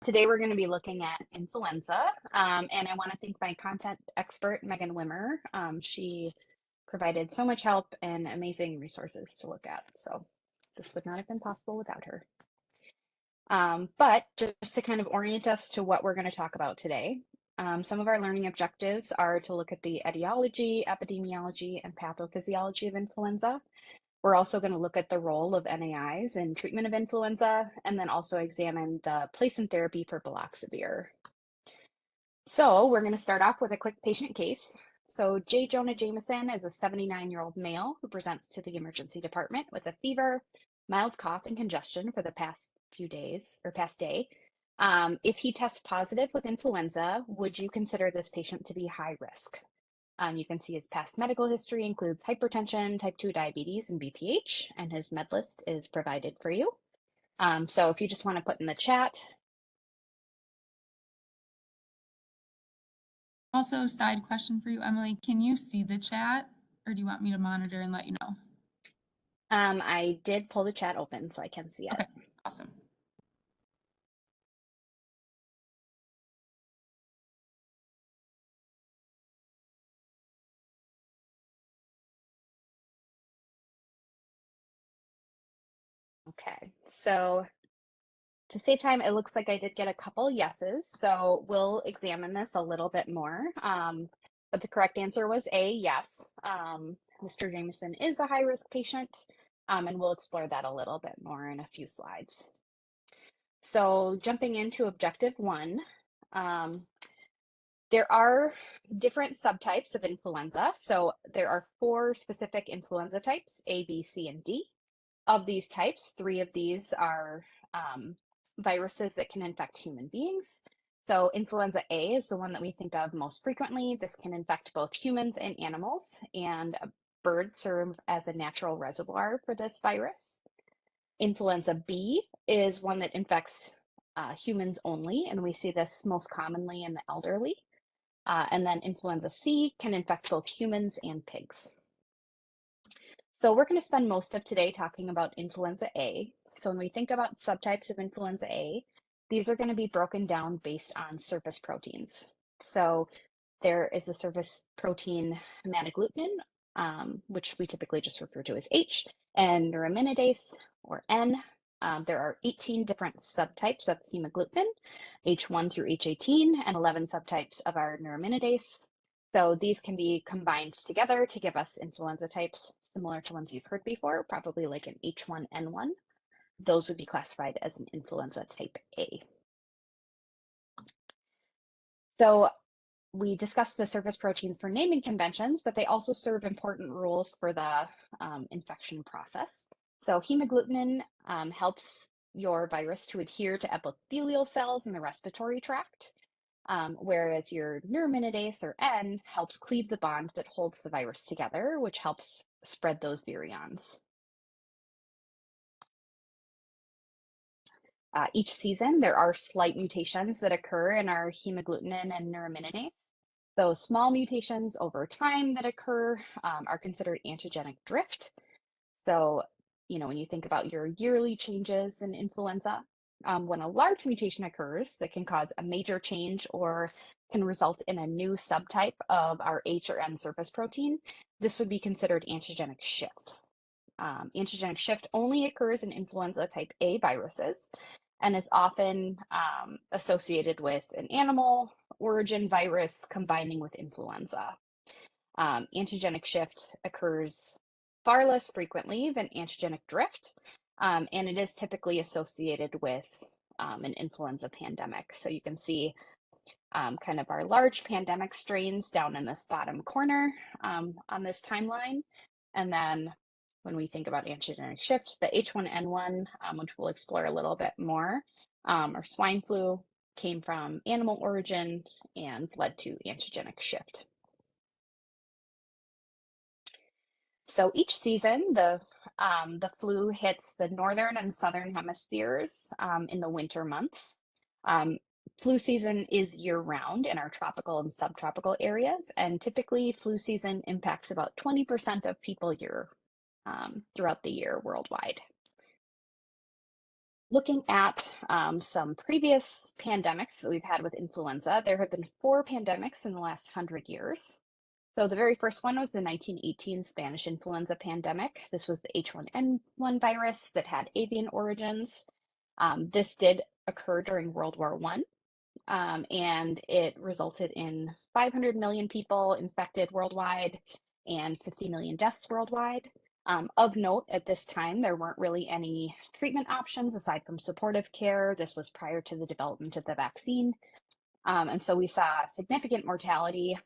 Today we're going to be looking at influenza, and I want to thank my content expert, Megan Wimmer. She provided so much help and amazing resources to look at, so this would not have been possible without her. But just to kind of orient us to what we're going to talk about today, some of our learning objectives are to look at the etiology, epidemiology, and pathophysiology of influenza. We're also going to look at the role of NAIs in treatment of influenza, and then also examine the place in therapy for baloxavir. So we're going to start off with a quick patient case. So J. Jonah Jameson is a 79-year-old male who presents to the emergency department with a fever, mild cough, and congestion for the past day. If he tests positive with influenza, would you consider this patient to be high risk? You can see his past medical history includes hypertension, type 2 diabetes, and BPH, and his med list is provided for you. So if you just want to put in the chat. Also, side question for you, Emily, can you see the chat or do you want me to monitor and let you know? I did pull the chat open so I can see it. Okay, awesome. Okay, so to save time, it looks like I did get a couple yeses, so we'll examine this a little bit more. But the correct answer was A, yes. Mr. Jameson is a high-risk patient, and we'll explore that a little bit more in a few slides. So jumping into objective one, there are different subtypes of influenza. So there are 4 specific influenza types, A, B, C, and D. Of these types, 3 of these are viruses that can infect human beings. So influenza A is the one that we think of most frequently. This can infect both humans and animals, and birds serve as a natural reservoir for this virus. Influenza B is one that infects humans only, and we see this most commonly in the elderly. And then influenza C can infect both humans and pigs. So we're going to spend most of today talking about influenza A. So when we think about subtypes of influenza A, these are going to be broken down based on surface proteins. So there is the surface protein hemagglutinin, which we typically just refer to as H, and neuraminidase, or N. There are 18 different subtypes of hemagglutinin, H1 through H18, and 11 subtypes of our neuraminidase. So these can be combined together to give us influenza types similar to ones you've heard before, probably like an H1N1. Those would be classified as an influenza type A. So we discussed the surface proteins for naming conventions, but they also serve important roles for the infection process. So hemagglutinin helps your virus to adhere to epithelial cells in the respiratory tract, whereas your neuraminidase, or N, helps cleave the bond that holds the virus together, which helps spread those virions. Each season, there are slight mutations that occur in our hemagglutinin and neuraminidase. So small mutations over time that occur are considered antigenic drift. So, when you think about your yearly changes in influenza, when a large mutation occurs that can cause a major change or can result in a new subtype of our H or N surface protein, this would be considered antigenic shift. Antigenic shift only occurs in influenza type A viruses and is often associated with an animal origin virus combining with influenza. Antigenic shift occurs far less frequently than antigenic drift, and it is typically associated with an influenza pandemic. So you can see kind of our large pandemic strains down in this bottom corner on this timeline. And then when we think about antigenic shift, the H1N1, which we'll explore a little bit more, or swine flu, came from animal origin and led to antigenic shift. So each season, the flu hits the northern and southern hemispheres in the winter months. Flu season is year-round in our tropical and subtropical areas, and typically flu season impacts about 20% of people throughout the year worldwide. Looking at some previous pandemics that we've had with influenza, there have been 4 pandemics in the last 100 years. So the very first one was the 1918 Spanish influenza pandemic. This was the H1N1 virus that had avian origins. This did occur during World War I, and it resulted in 500 million people infected worldwide and 50 million deaths worldwide. Of note, at this time, there weren't really any treatment options aside from supportive care. This was prior to the development of the vaccine. And so we saw significant mortality,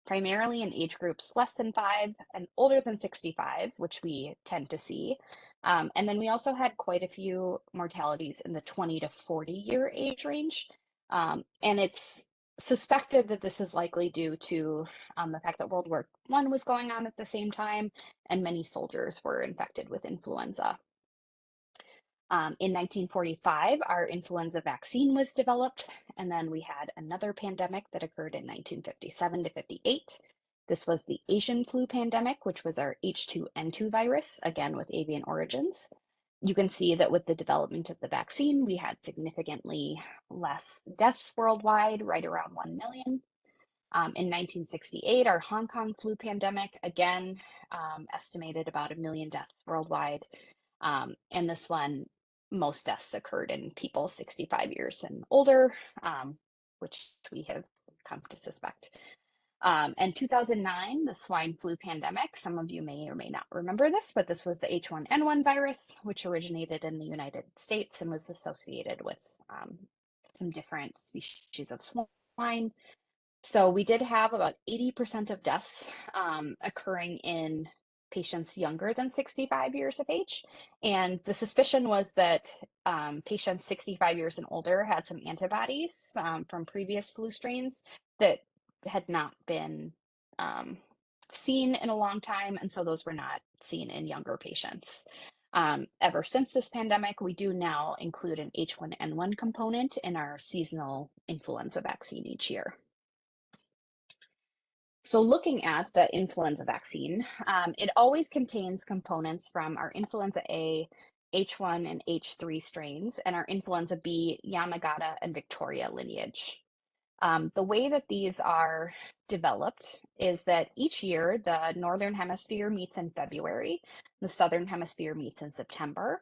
primarily in age groups less than 5 and older than 65, which we tend to see. And then we also had quite a few mortalities in the 20 to 40-year age range. And it's suspected that this is likely due to the fact that World War I was going on at the same time, and many soldiers were infected with influenza. In 1945, our influenza vaccine was developed, and then we had another pandemic that occurred in 1957 to 58. This was the Asian flu pandemic, which was our H2N2 virus, again with avian origins. You can see that with the development of the vaccine, we had significantly less deaths worldwide, right around 1 million. In 1968, our Hong Kong flu pandemic, again, estimated about 1 million deaths worldwide. And this one, most deaths occurred in people 65 years and older, which we have come to suspect. And 2009, the swine flu pandemic, some of you may or may not remember this, but this was the H1N1 virus, which originated in the United States and was associated with some different species of swine. So we did have about 80% of deaths occurring in patients younger than 65 years of age. And the suspicion was that patients 65 years and older had some antibodies from previous flu strains that had not been seen in a long time. And so those were not seen in younger patients. Ever since this pandemic, we do now include an H1N1 component in our seasonal influenza vaccine each year. So looking at the influenza vaccine, it always contains components from our influenza A, H1 and H3 strains, and our influenza B, Yamagata and Victoria lineage. The way that these are developed is that each year the Northern Hemisphere meets in February, the Southern Hemisphere meets in September.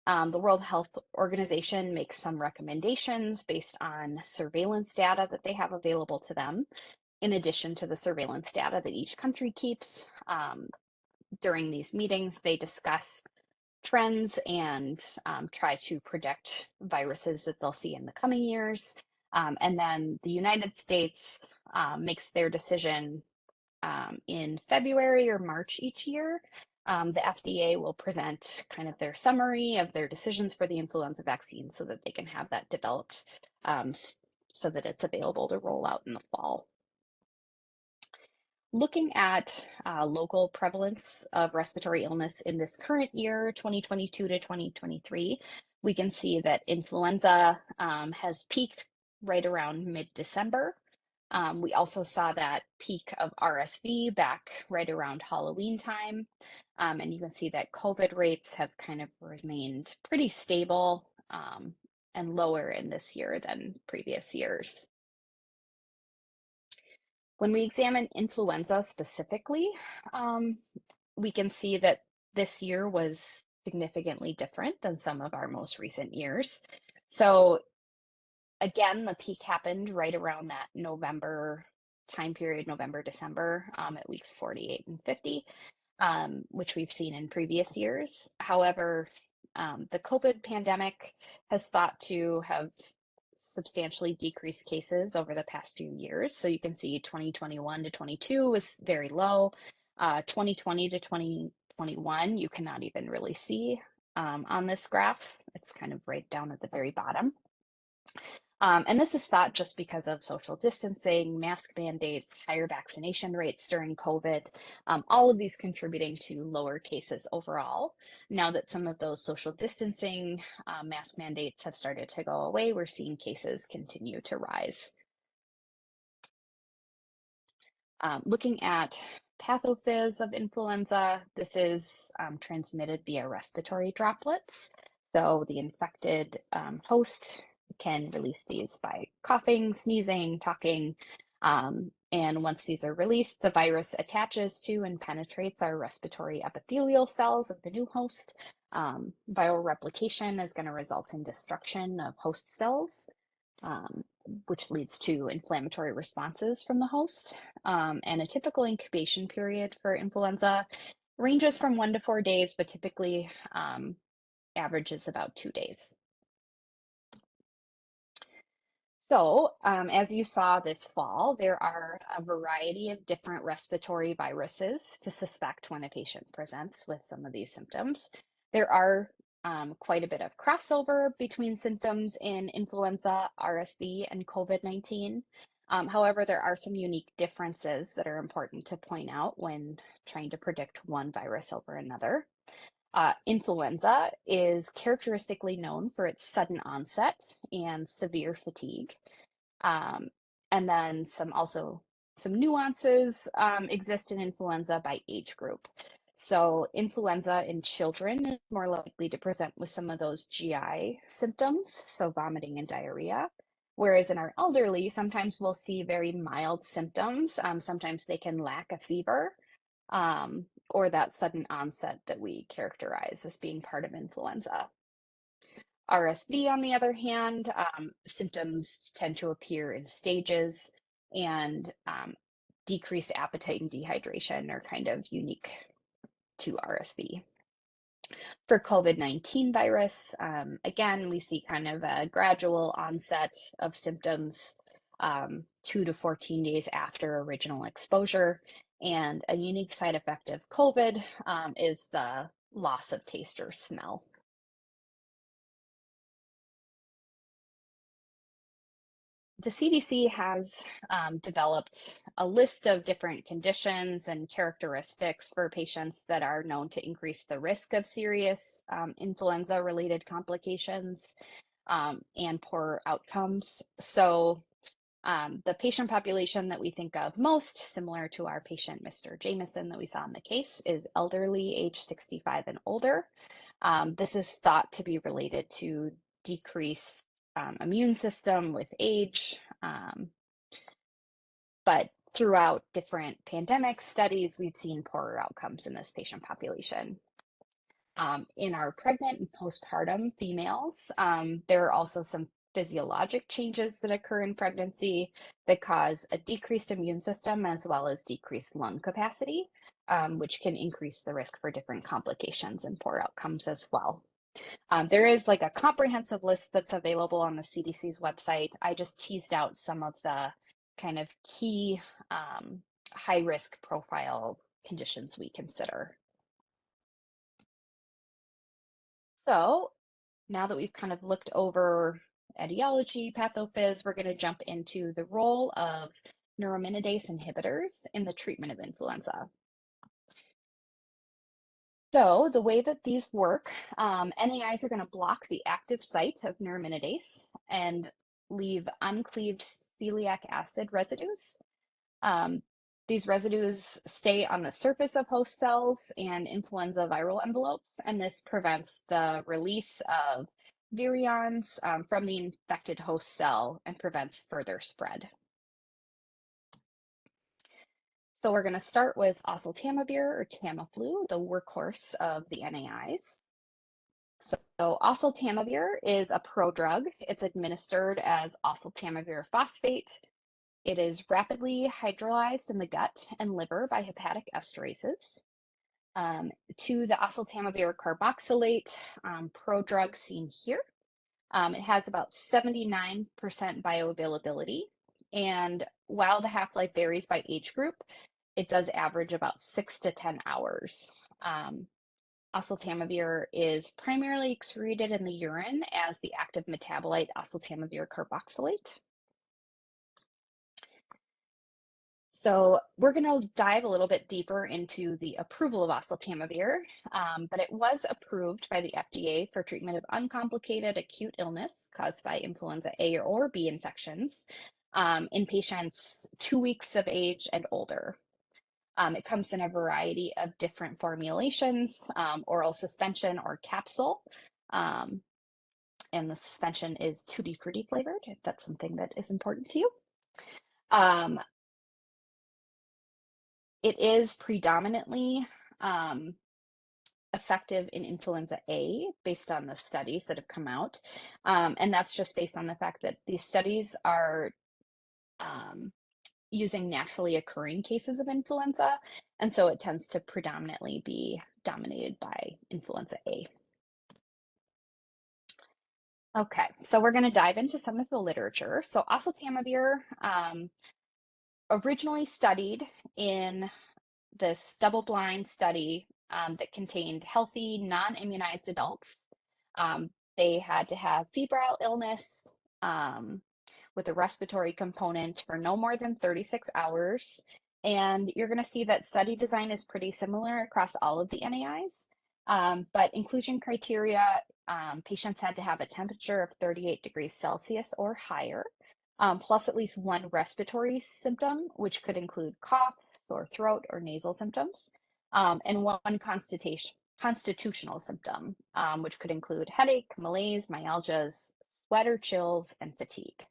The World Health Organization makes some recommendations based on surveillance data that they have available to them, in addition to the surveillance data that each country keeps. During these meetings, they discuss trends and try to predict viruses that they'll see in the coming years. And then the United States makes their decision in February or March each year. The FDA will present kind of their summary of their decisions for the influenza vaccine so that they can have that developed so that it's available to roll out in the fall. Looking at local prevalence of respiratory illness in this current year, 2022 to 2023, we can see that influenza has peaked right around mid-December. We also saw that peak of RSV back right around Halloween time. And you can see that COVID rates have kind of remained pretty stable and lower in this year than previous years. When we examine influenza specifically, we can see that this year was significantly different than some of our most recent years. So again, the peak happened right around that November time period, November, December, at weeks 48 and 50, which we've seen in previous years. However, the COVID pandemic has thought to have substantially decreased cases over the past few years. So you can see 2021 to 22 was very low. 2020 to 2021, you cannot even really see on this graph. It's kind of right down at the very bottom. And this is thought just because of social distancing, mask mandates, higher vaccination rates during COVID, all of these contributing to lower cases overall. Now that some of those social distancing mask mandates have started to go away, we're seeing cases continue to rise. Looking at pathophys of influenza, this is transmitted via respiratory droplets. So the infected host can release these by coughing, sneezing, talking. And once these are released, the virus attaches to and penetrates our respiratory epithelial cells of the new host. Viral replication is going to result in destruction of host cells, which leads to inflammatory responses from the host. And a typical incubation period for influenza ranges from 1 to 4 days, but typically averages about 2 days. So, as you saw this fall, there are a variety of different respiratory viruses to suspect when a patient presents with some of these symptoms. There are quite a bit of crossover between symptoms in influenza, RSV, and COVID-19. However, there are some unique differences that are important to point out when trying to predict one virus over another. Influenza is characteristically known for its sudden onset and severe fatigue. Um, and then some nuances exist in influenza by age group. So influenza in children is more likely to present with some of those GI symptoms, so vomiting and diarrhea. Whereas in our elderly, sometimes we'll see very mild symptoms. Sometimes they can lack a fever, or that sudden onset that we characterize as being part of influenza. RSV, on the other hand, symptoms tend to appear in stages, and decreased appetite and dehydration are kind of unique to RSV. For COVID-19 virus, again, we see kind of a gradual onset of symptoms 2 to 14 days after original exposure. And a unique side effect of COVID is the loss of taste or smell. The CDC has developed a list of different conditions and characteristics for patients that are known to increase the risk of serious influenza-related complications and poor outcomes. So the patient population that we think of most, similar to our patient, Mr. Jameson, that we saw in the case, is elderly, age 65 and older. This is thought to be related to decreased immune system with age. But throughout different pandemic studies, we've seen poorer outcomes in this patient population. In our pregnant and postpartum females, there are also some physiologic changes that occur in pregnancy that cause a decreased immune system as well as decreased lung capacity, which can increase the risk for different complications and poor outcomes as well. There is like a comprehensive list that's available on the CDC's website. I just teased out some of the kind of key high risk profile conditions we consider. So now that we've kind of looked over etiology, pathophys, we're going to jump into the role of neuraminidase inhibitors in the treatment of influenza. So the way that these work, NAIs are going to block the active site of neuraminidase and leave uncleaved celiac acid residues. These residues stay on the surface of host cells and influenza viral envelopes, and this prevents the release of virions from the infected host cell and prevents further spread. So we're going to start with oseltamivir or Tamiflu, the workhorse of the NAIs. So oseltamivir is a prodrug. It's administered as oseltamivir phosphate. It is rapidly hydrolyzed in the gut and liver by hepatic esterases. To the oseltamivir carboxylate prodrug seen here, it has about 79% bioavailability. And while the half-life varies by age group, it does average about 6 to 10 hours. Oseltamivir is primarily excreted in the urine as the active metabolite oseltamivir carboxylate. So we're going to dive a little bit deeper into the approval of oseltamivir, but it was approved by the FDA for treatment of uncomplicated acute illness caused by influenza A or B infections in patients 2 weeks of age and older. It comes in a variety of different formulations, oral suspension or capsule. And the suspension is Tutti Frutti flavored, if that's something that is important to you. Um, it is predominantly effective in influenza A based on the studies that have come out. And that's just based on the fact that these studies are using naturally occurring cases of influenza. And so it tends to predominantly be dominated by influenza A. Okay, so we're going to dive into some of the literature. So oseltamivir originally studied in this double-blind study that contained healthy, non-immunized adults. They had to have febrile illness with a respiratory component for no more than 36 hours. And you're going to see that study design is pretty similar across all of the NAIs. But inclusion criteria, patients had to have a temperature of 38 degrees Celsius or higher, plus at least one respiratory symptom, which could include cough, sore throat, or nasal symptoms, and one constitutional symptom, which could include headache, malaise, myalgias, sweat or chills, and fatigue.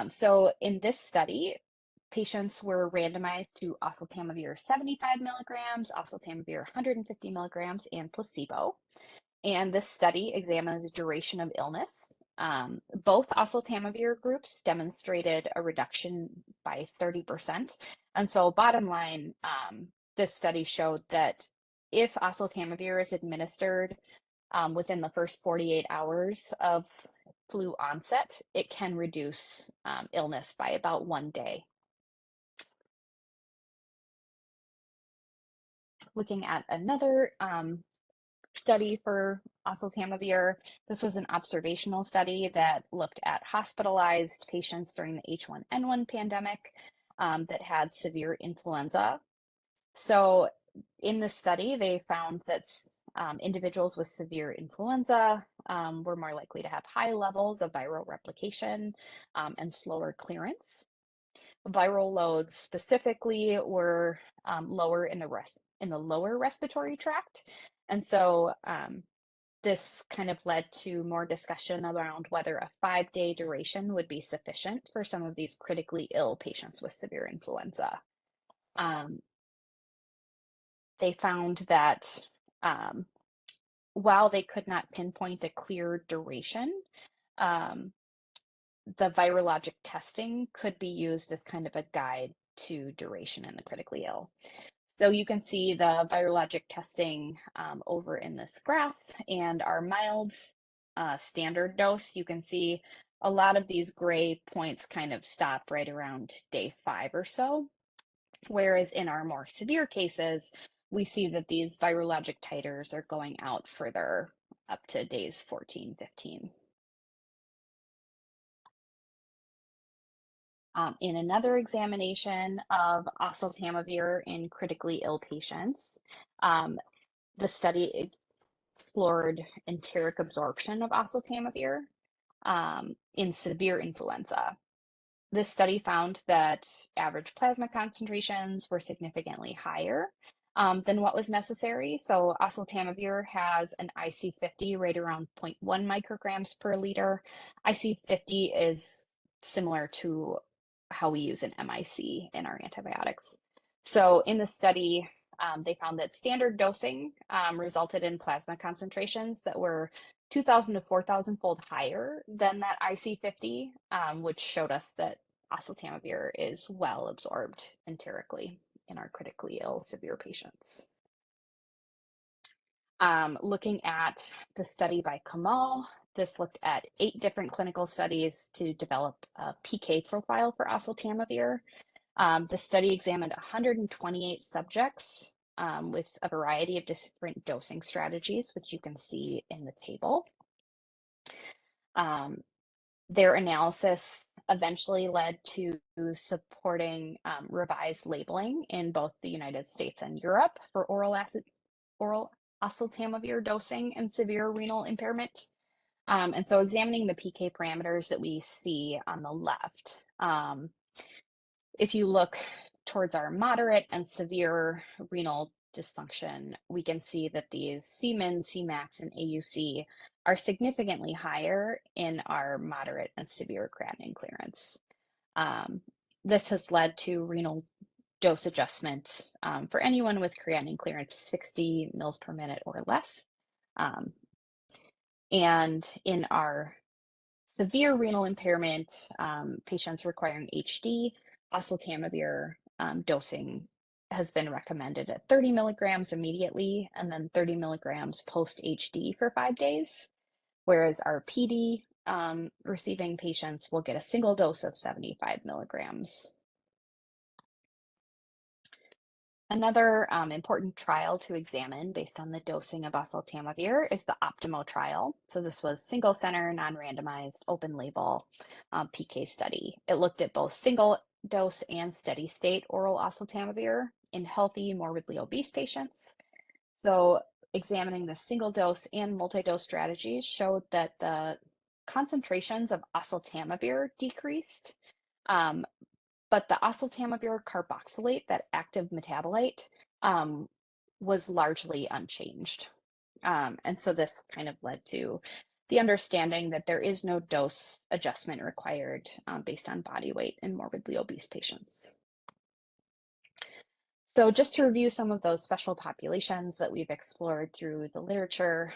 So in this study, patients were randomized to oseltamivir 75 milligrams, oseltamivir 150 milligrams, and placebo. And this study examined the duration of illness. Both oseltamivir groups demonstrated a reduction by 30%. And so bottom line, this study showed that if oseltamivir is administered within the first 48 hours of flu onset, it can reduce illness by about 1 day. Looking at another study for oseltamivir, this was an observational study that looked at hospitalized patients during the H1N1 pandemic that had severe influenza. So in the study, they found that individuals with severe influenza were more likely to have high levels of viral replication and slower clearance. Viral loads specifically were lower in the lower respiratory tract. And so this kind of led to more discussion around whether a 5-day duration would be sufficient for some of these critically ill patients with severe influenza. They found that while they could not pinpoint a clear duration, the virologic testing could be used as kind of a guide to duration in the critically ill. So you can see the virologic testing over in this graph, and our mild standard dose, you can see a lot of these gray points kind of stop right around day 5 or so. Whereas in our more severe cases, we see that these virologic titers are going out further up to days 14, 15. In another examination of oseltamivir in critically ill patients, the study explored enteric absorption of oseltamivir in severe influenza. This study found that average plasma concentrations were significantly higher than what was necessary. So oseltamivir has an IC50 right around 0.1 micrograms per liter. IC50 is similar to how we use an MIC in our antibiotics. So in the study, they found that standard dosing resulted in plasma concentrations that were 2,000 to 4,000 fold higher than that IC50, which showed us that oseltamivir is well absorbed enterically in our critically ill severe patients. Looking at the study by Kamal, this looked at 8 different clinical studies to develop a PK profile for oseltamivir. The study examined 128 subjects with a variety of different dosing strategies, which you can see in the table. Their analysis eventually led to supporting revised labeling in both the United States and Europe for oral oseltamivir dosing and severe renal impairment. And so examining the PK parameters that we see on the left, if you look towards our moderate and severe renal dysfunction, we can see that these Cmin, Cmax, and AUC are significantly higher in our moderate and severe creatinine clearance. This has led to renal dose adjustment for anyone with creatinine clearance 60 mils per minute or less. And in our severe renal impairment, patients requiring HD, oseltamivir dosing has been recommended at 30 milligrams immediately and then 30 milligrams post HD for 5 days, whereas our PD receiving patients will get a single dose of 75 milligrams. Another important trial to examine based on the dosing of oseltamivir is the OPTIMO trial. So this was single center, non-randomized, open label PK study. It looked at both single dose and steady state oral oseltamivir in healthy, morbidly obese patients. So examining the single dose and multi-dose strategies showed that the concentrations of oseltamivir decreased, but the oseltamivir carboxylate, that active metabolite, was largely unchanged. And so this kind of led to the understanding that there is no dose adjustment required based on body weight in morbidly obese patients. So just to review some of those special populations that we've explored through the literature,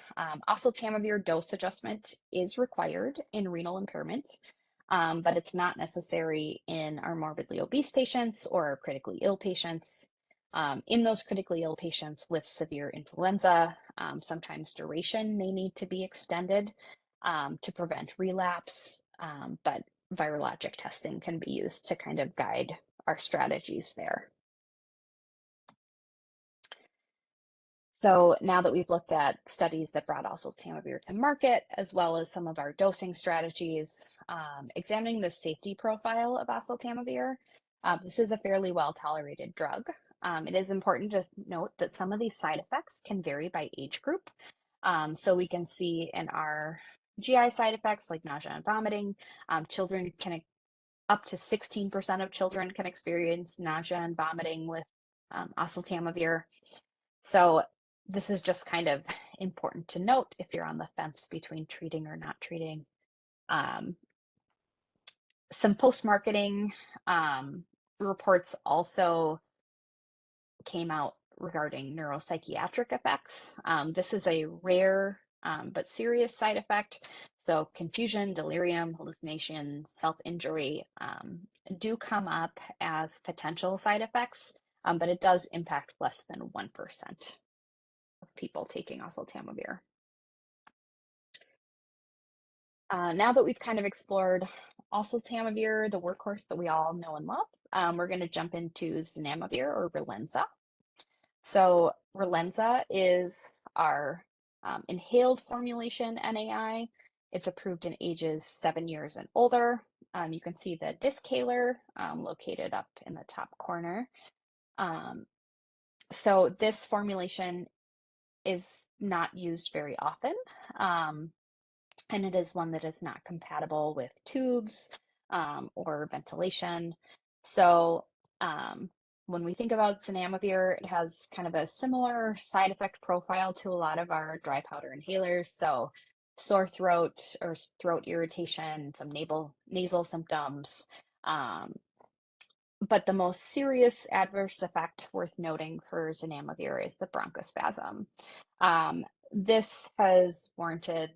oseltamivir dose adjustment is required in renal impairment, but it's not necessary in our morbidly obese patients or our critically ill patients. In those critically ill patients with severe influenza, sometimes duration may need to be extended to prevent relapse, but virologic testing can be used to kind of guide our strategies there. So now that we've looked at studies that brought oseltamivir to market, as well as some of our dosing strategies, examining the safety profile of oseltamivir, this is a fairly well-tolerated drug. It is important to note that some of these side effects can vary by age group. So we can see in our GI side effects like nausea and vomiting, children can, up to 16% of children can experience nausea and vomiting with oseltamivir. So this is just kind of important to note if you're on the fence between treating or not treating. Some post-marketing reports also came out regarding neuropsychiatric effects. This is a rare but serious side effect. So confusion, delirium, hallucination, self-injury do come up as potential side effects, but it does impact less than 1% of people taking oseltamivir. Now that we've kind of explored oseltamivir, the workhorse that we all know and love, we're going to jump into zanamivir or Relenza. So Relenza is our inhaled formulation NAI. It's approved in ages 7 years and older. You can see the discaler located up in the top corner. So this formulation is not used very often, and it is one that is not compatible with tubes or ventilation. So when we think about zanamivir, it has kind of a similar side effect profile to a lot of our dry powder inhalers. So sore throat or throat irritation, some nasal symptoms. But the most serious adverse effect worth noting for zanamivir is the bronchospasm. This has warranted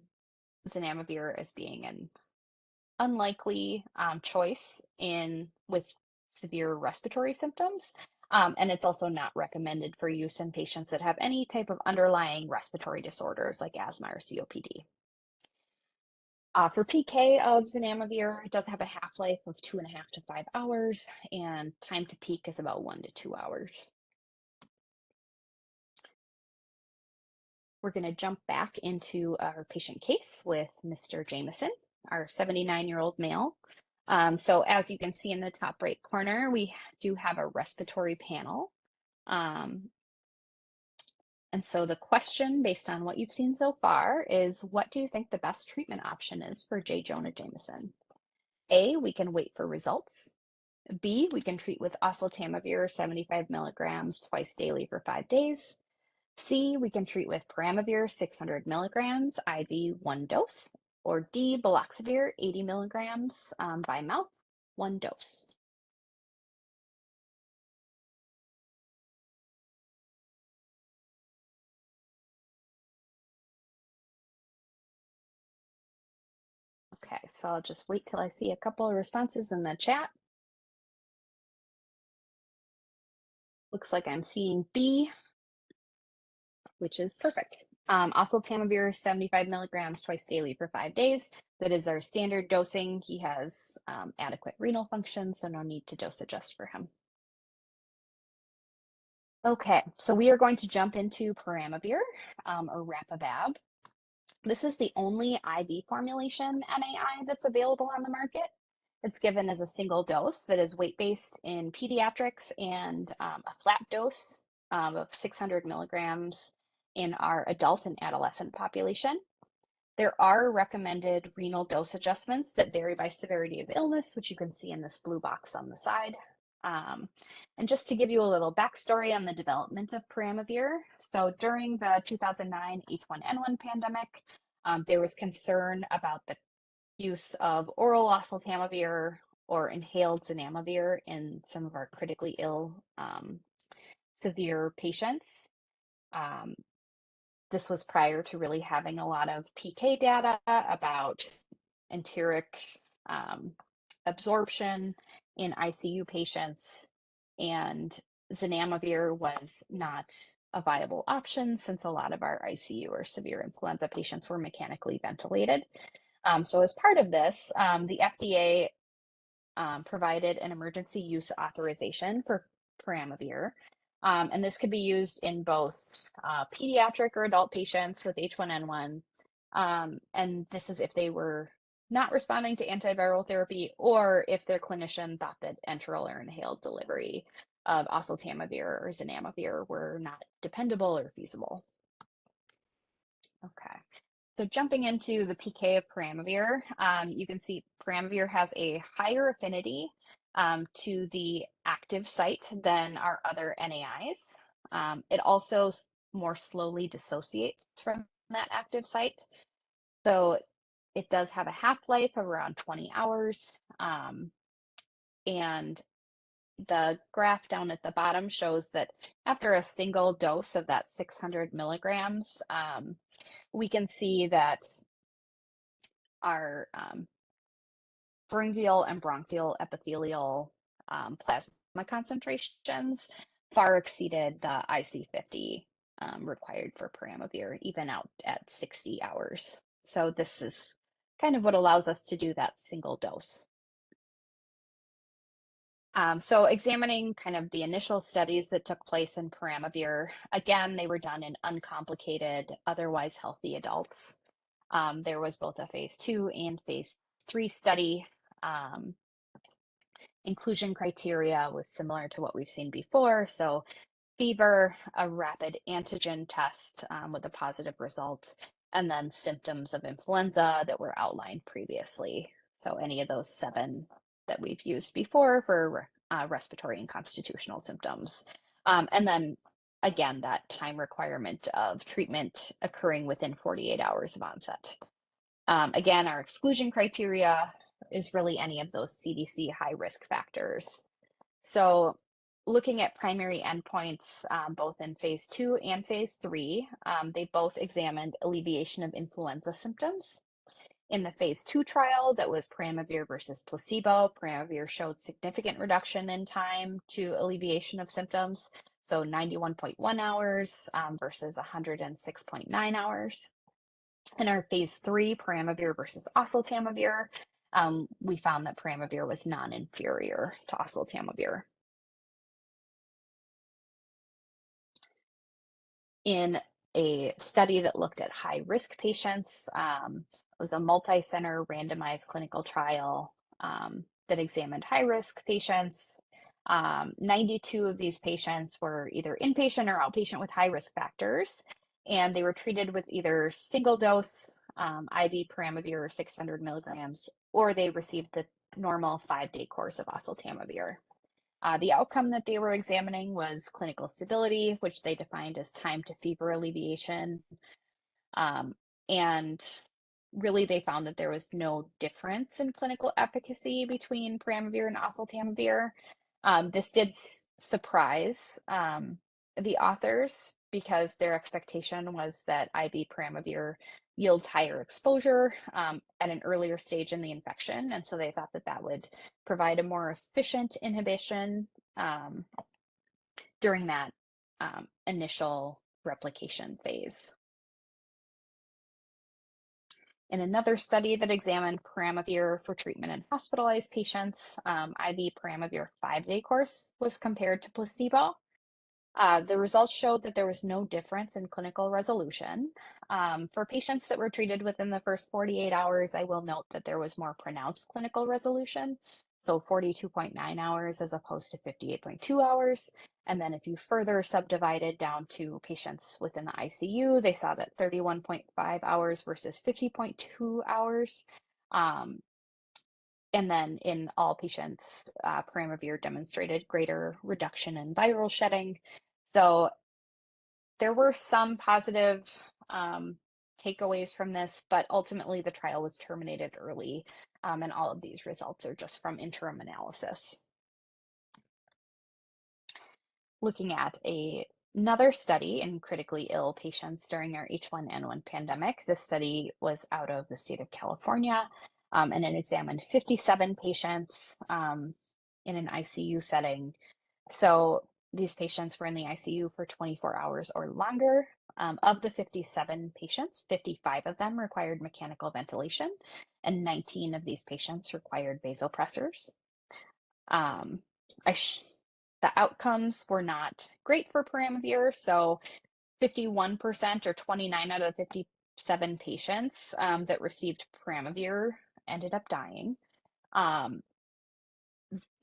zanamivir as being an unlikely choice with severe respiratory symptoms. And it's also not recommended for use in patients that have any type of underlying respiratory disorders like asthma or COPD. For PK of zanamivir, it does have a half-life of 2.5 to 5 hours, and time to peak is about 1 to 2 hours. We're going to jump back into our patient case with Mr. Jameson, our 79-year-old male. So as you can see in the top right corner, we do have a respiratory panel. And so the question, based on what you've seen so far, is what do you think the best treatment option is for J. Jonah Jameson? A, we can wait for results. B, we can treat with oseltamivir 75 milligrams twice daily for 5 days. C, we can treat with peramivir 600 milligrams IV 1 dose. Or D, baloxavir 80 milligrams by mouth 1 dose. Okay, so I'll just wait till I see a couple of responses in the chat. Looks like I'm seeing B, which is perfect. Oseltamivir 75 milligrams twice daily for 5 days. That is our standard dosing. He has adequate renal function, so no need to dose adjust for him. Okay, so we are going to jump into peramivir or rapivab. This is the only IV formulation NAI that's available on the market. It's given as a single dose that is weight-based in pediatrics and a flat dose of 600 milligrams in our adult and adolescent population. There are recommended renal dose adjustments that vary by severity of illness, which you can see in this blue box on the side. And just to give you a little backstory on the development of peramivir, so during the 2009 H1N1 pandemic, there was concern about the use of oral oseltamivir or inhaled zanamivir in some of our critically ill severe patients. This was prior to really having a lot of PK data about enteric absorption in ICU patients, and zanamivir was not a viable option since a lot of our ICU or severe influenza patients were mechanically ventilated. So as part of this, the FDA provided an emergency use authorization for peramivir. And this could be used in both pediatric or adult patients with H1N1. And this is if they were not responding to antiviral therapy or if their clinician thought that enteral or inhaled delivery of oseltamivir or zanamivir were not dependable or feasible. Okay. So jumping into the PK of peramivir, you can see peramivir has a higher affinity to the active site than our other NAIs. It also more slowly dissociates from that active site. So it does have a half-life of around 20 hours. And the graph down at the bottom shows that after a single dose of that 600 milligrams, we can see that our pharyngeal and bronchial epithelial plasma concentrations far exceeded the IC50 required for peramivir, even out at 60 hours. So this is kind of what allows us to do that single dose. So examining kind of the initial studies that took place in peramivir, again, they were done in uncomplicated, otherwise healthy adults. There was both a phase 2 and phase 3 study. Inclusion criteria was similar to what we've seen before. So fever, a rapid antigen test with a positive result, and then symptoms of influenza that were outlined previously. So any of those 7 that we've used before for respiratory and constitutional symptoms. And then again, that time requirement of treatment occurring within 48 hours of onset. Again, our exclusion criteria is really any of those CDC high risk factors. So looking at primary endpoints, both in phase 2 and phase 3, they both examined alleviation of influenza symptoms. In the phase 2 trial, that was peramivir versus placebo, peramivir showed significant reduction in time to alleviation of symptoms. So 91.1 hours versus 106.9 hours. In our phase 3, peramivir versus oseltamivir, we found that peramivir was non-inferior to oseltamivir. In a study that looked at high-risk patients, it was a multi-center randomized clinical trial that examined high-risk patients. 92 of these patients were either inpatient or outpatient with high-risk factors, and they were treated with either single dose IV peramivir 600 milligrams, or they received the normal 5-day course of oseltamivir. The outcome that they were examining was clinical stability, which they defined as time to fever alleviation. And really, they found that there was no difference in clinical efficacy between peramivir and oseltamivir. This did surprise the authors because their expectation was that IV peramivir yields higher exposure at an earlier stage in the infection. And so they thought that that would provide a more efficient inhibition during that initial replication phase. In another study that examined peramivir for treatment in hospitalized patients, IV peramivir 5-day course was compared to placebo. The results showed that there was no difference in clinical resolution. For patients that were treated within the first 48 hours, I will note that there was more pronounced clinical resolution, so 42.9 hours as opposed to 58.2 hours. And then if you further subdivided down to patients within the ICU, they saw that 31.5 hours versus 50.2 hours. And then in all patients, peramivir demonstrated greater reduction in viral shedding. So there were some positive takeaways from this, but ultimately the trial was terminated early, and all of these results are just from interim analysis. Looking at another study in critically ill patients during our H1N1 pandemic. This study was out of the state of California, and it examined 57 patients in an ICU setting. So these patients were in the ICU for 24 hours or longer. Of the 57 patients, 55 of them required mechanical ventilation, and 19 of these patients required vasopressors. The outcomes were not great for peramivir, so 51% or 29 out of the 57 patients that received peramivir ended up dying.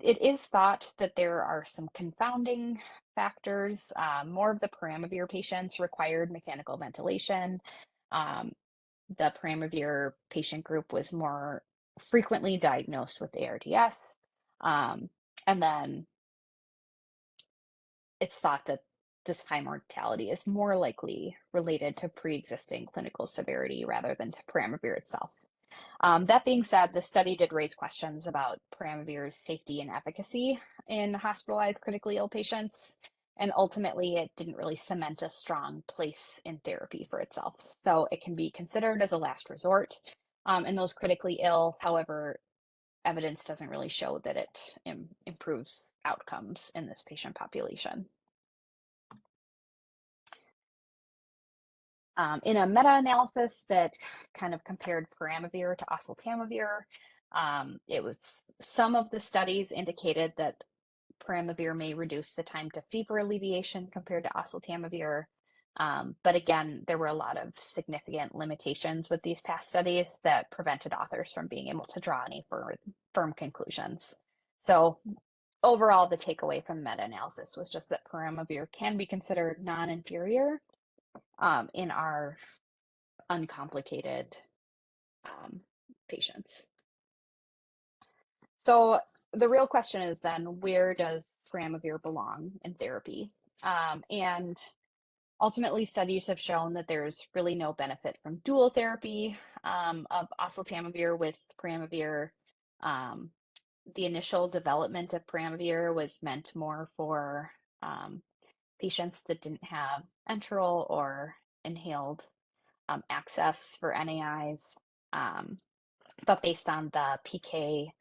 It is thought that there are some confounding factors. More of the peramivir patients required mechanical ventilation. The peramivir patient group was more frequently diagnosed with ARDS. And then it's thought that this high mortality is more likely related to pre-existing clinical severity rather than to peramivir itself. That being said, the study did raise questions about peramivir's safety and efficacy in hospitalized critically ill patients, and ultimately it didn't really cement a strong place in therapy for itself. So it can be considered as a last resort in those critically ill. However, evidence doesn't really show that it improves outcomes in this patient population. In a meta-analysis that kind of compared peramivir to oseltamivir, it was some of the studies indicated that peramivir may reduce the time to fever alleviation compared to oseltamivir. But again, there were a lot of significant limitations with these past studies that prevented authors from being able to draw any firm conclusions. So overall, the takeaway from the meta-analysis was just that peramivir can be considered non-inferior in our uncomplicated patients. So the real question is then, where does peramivir belong in therapy? And ultimately, studies have shown that there's really no benefit from dual therapy of oseltamivir with peramivir. The initial development of peramivir was meant more for patients that didn't have enteral or inhaled access for NAIs. But based on the PK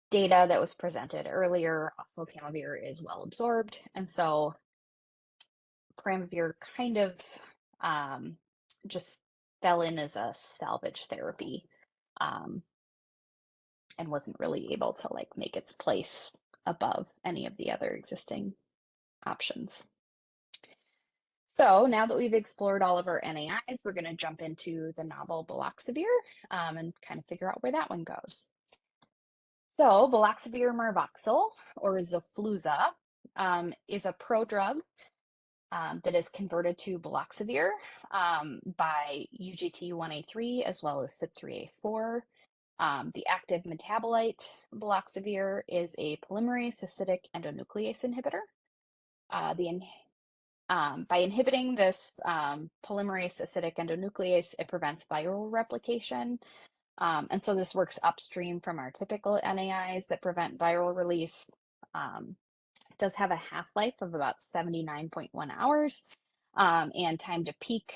data that was presented earlier, oseltamivir is well absorbed. And so peramivir kind of just fell in as a salvage therapy and wasn't really able to like make its place above any of the other existing options. So now that we've explored all of our NAIs, we're going to jump into the novel baloxavir and kind of figure out where that one goes. So baloxavir marvoxil, or Xofluza, is a prodrug that is converted to baloxavir by UGT1A3 as well as CYP3A4. The active metabolite baloxavir is a polymerase acidic endonuclease inhibitor. By inhibiting this polymerase acidic endonuclease, it prevents viral replication. And so this works upstream from our typical NAIs that prevent viral release. It does have a half-life of about 79.1 hours and time to peak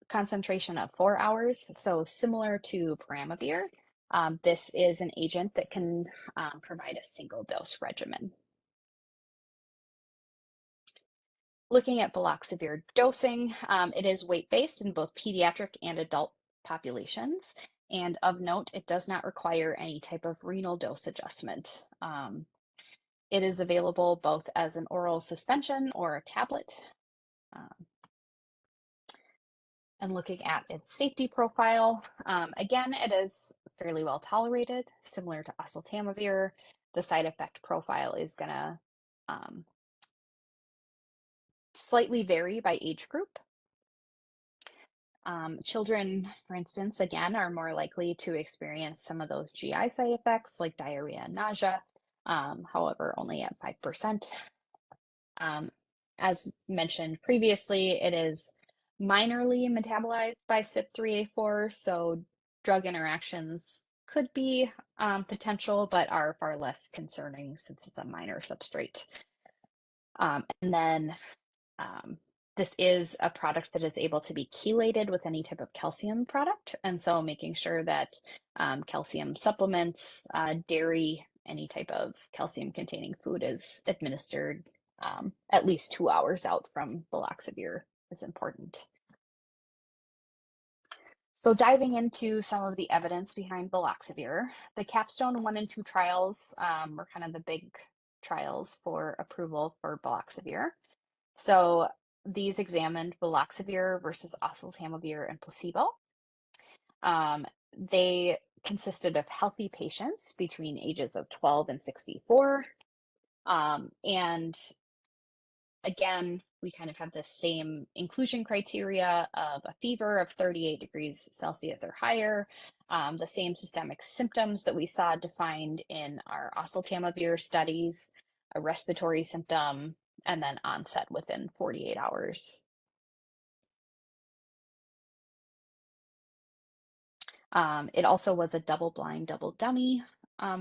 concentration of 4 hours. So similar to peramivir, this is an agent that can provide a single dose regimen. Looking at baloxavir dosing, it is weight-based in both pediatric and adult populations. And of note, it does not require any type of renal dose adjustment. It is available both as an oral suspension or a tablet. And looking at its safety profile, again, it is fairly well tolerated, similar to oseltamivir. The side effect profile is going to slightly vary by age group. Children, for instance, again, are more likely to experience some of those GI side effects like diarrhea and nausea, however, only at 5%. As mentioned previously, it is minorly metabolized by CYP3A4, so drug interactions could be potential, but are far less concerning since it's a minor substrate. And then this is a product that is able to be chelated with any type of calcium product. And so making sure that calcium supplements, dairy, any type of calcium containing food is administered at least 2 hours out from baloxavir is important. So diving into some of the evidence behind baloxavir, the Capstone 1 and 2 trials were kind of the big trials for approval for baloxavir. So these examined baloxavir versus oseltamivir and placebo. They consisted of healthy patients between ages of 12 and 64. And again, we kind of have the same inclusion criteria of a fever of 38 degrees Celsius or higher, the same systemic symptoms that we saw defined in our oseltamivir studies, a respiratory symptom, and then onset within 48 hours. It also was a double-blind, double-dummy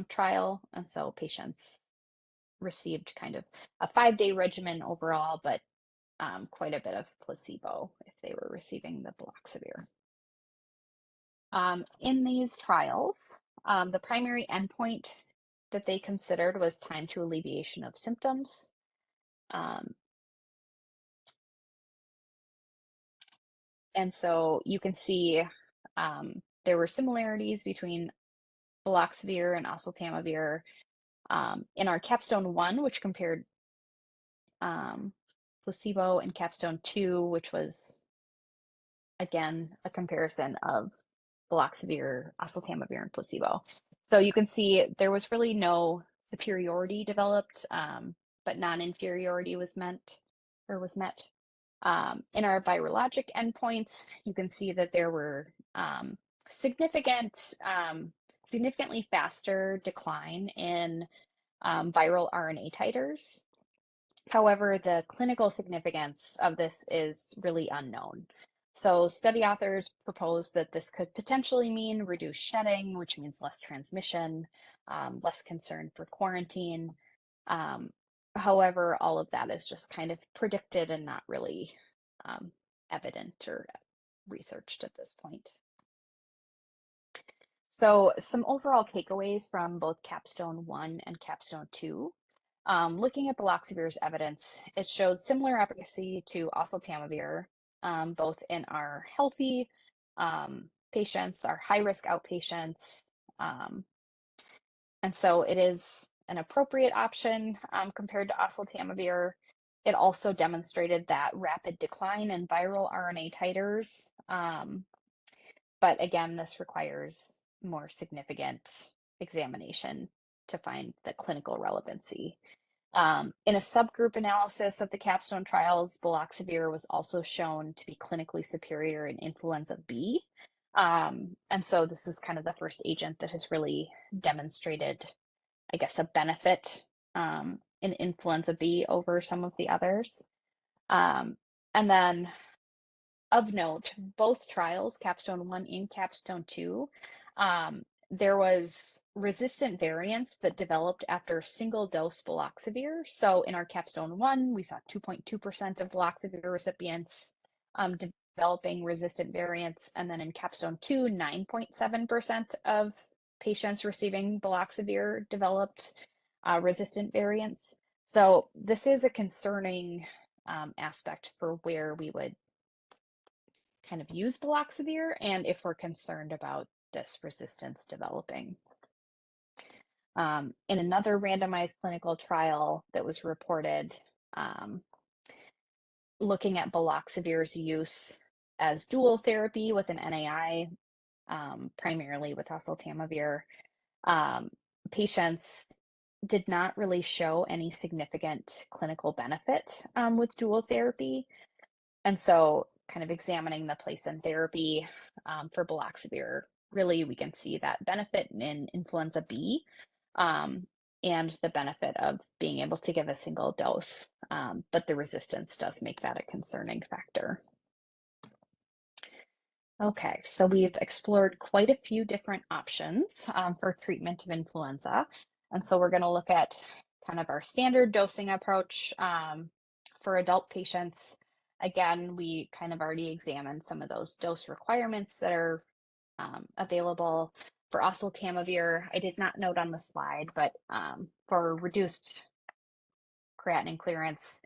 trial, and so patients received kind of a 5-day regimen overall, but quite a bit of placebo if they were receiving the baloxavir. In these trials, the primary endpoint that they considered was time to alleviation of symptoms. And so you can see there were similarities between baloxavir and oseltamivir. In our Capstone 1, which compared placebo, and Capstone 2, which was, again, a comparison of baloxavir, oseltamivir, and placebo. So you can see there was really no superiority developed, but non-inferiority was met. In our virologic endpoints, you can see that there were significantly faster decline in viral RNA titers. However, the clinical significance of this is really unknown. So study authors propose that this could potentially mean reduced shedding, which means less transmission, less concern for quarantine. However, all of that is just kind of predicted and not really evident or researched at this point. So some overall takeaways from both Capstone 1 and Capstone 2. Looking at baloxavir's evidence, it showed similar efficacy to oseltamivir, both in our healthy patients, our high-risk outpatients, and so it is an appropriate option compared to oseltamivir. It also demonstrated that rapid decline in viral RNA titers, but again, this requires more significant examination to find the clinical relevancy. In a subgroup analysis of the Capstone trials, baloxavir was also shown to be clinically superior in influenza B, And so this is kind of the first agent that has really demonstrated, I guess, a benefit in influenza B over some of the others. And then of note, both trials, Capstone 1 and Capstone 2, there was resistant variants that developed after single dose baloxavir. So in our Capstone 1, we saw 2.2% of baloxavir recipients developing resistant variants. And then in Capstone 2, 9.7% of patients receiving baloxavir developed resistant variants. So this is a concerning aspect for where we would kind of use baloxavir and if we're concerned about this resistance developing. In another randomized clinical trial that was reported, looking at baloxavir's use as dual therapy with an NAI, primarily with oseltamivir, patients did not really show any significant clinical benefit with dual therapy. And so kind of examining the place in therapy for baloxavir, really we can see that benefit in influenza B and the benefit of being able to give a single dose, but the resistance does make that a concerning factor. Okay, so we've explored quite a few different options for treatment of influenza. And so we're going to look at kind of our standard dosing approach for adult patients. Again, we kind of already examined some of those dose requirements that are available for oseltamivir. I did not note on the slide, but for reduced creatinine clearance,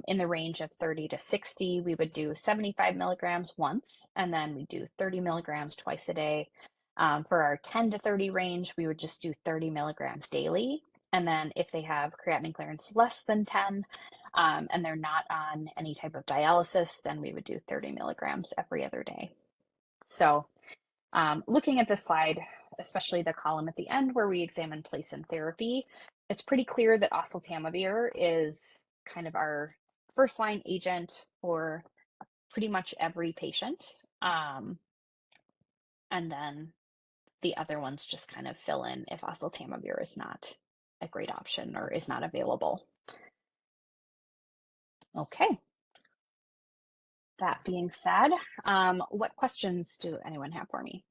in the range of 30 to 60, we would do 75 milligrams once, and then we do 30 milligrams twice a day. For our 10 to 30 range, we would just do 30 milligrams daily. And then if they have creatinine clearance less than 10, and they're not on any type of dialysis, then we would do 30 milligrams every other day. So looking at this slide, especially the column at the end where we examine place in therapy, it's pretty clear that oseltamivir is kind of our first line agent for pretty much every patient. And then the other ones just kind of fill in if oseltamivir is not a great option or is not available. Okay. That being said, what questions do anyone have for me?